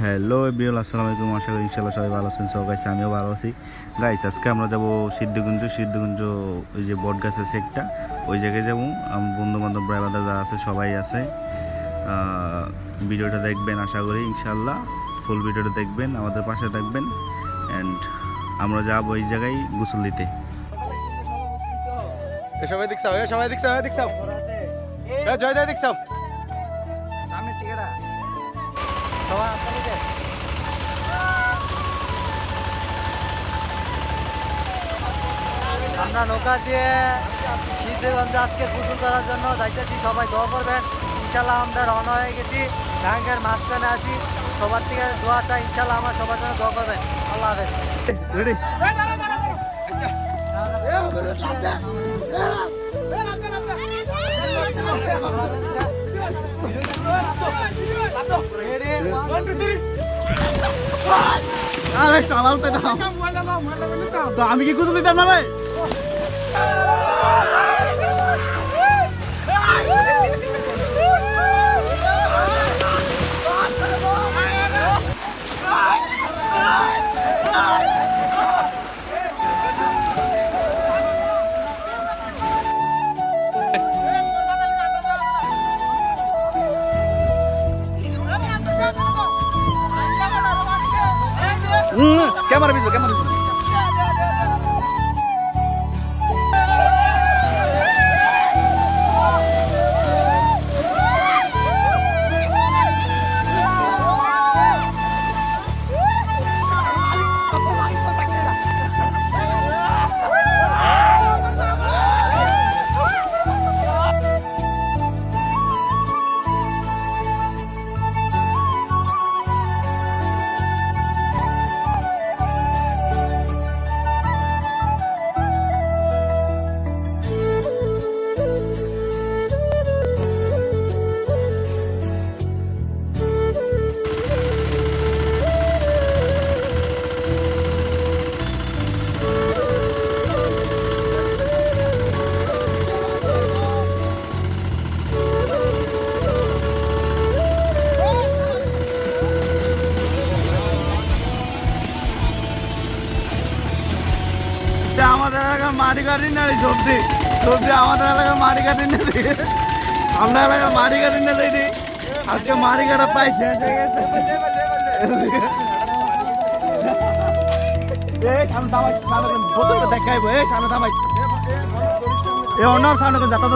Hello everyone, আসসালামু আলাইকুম। আশা করি ইনশাল্লাহ সবাই ভালো আছেন। সো গাইস, আমিও ভালো আছি। গাইস, আজকে আমরা যাবো সিদ্ধগঞ্জ ওই যে বট গাছ আছে একটা, ওই জায়গায় যাবো। আমার বন্ধু বান্ধব ব্রাদার যারা আছে সবাই আছে। ভিডিওটা দেখবেন আশা করি ইনশাল্লাহ। ফুল ভিডিওটা দেখবেন, আমাদের পাশে থাকবেন। অ্যান্ড আমরা যাবো ওই জায়গায় গোসল দিতে। সবাই দেখছাও, জয় দেয় দেখছাও। সামনে টিকেটা সবাই আপনাদের আমরা নৌকা দিয়ে সিদ্ধগঞ্জে আজকে গোসল করার জন্য যাইতেছি। সবাই দোয়া করবেন। ইনশাল্লাহ আমরা রওনা হয়ে গেছি, গাঙ্গের মাঝখানে আছি। সবার থেকে দোয়া চাই, ইনশাল্লাহ আমার সবার জন্য দোয়া করবেন। আল্লাহ হাফেজ। রেডি? আরে সালাম তো দাও, আমি কি গোসল দিতাম না রে? ক্যামেরা ভিজো। আমাদের এলাকার মাটি কাটি না সবজি আমাদের এলাকার মাটি কাটি না, আমরা এলাকার মাটি কাটি না দেখি। আজকে মাটি কাটা প্রায় শেষ হয়ে গেছে। দেখাইবো সামনে থামাই, এ অন্য সামনে যাতা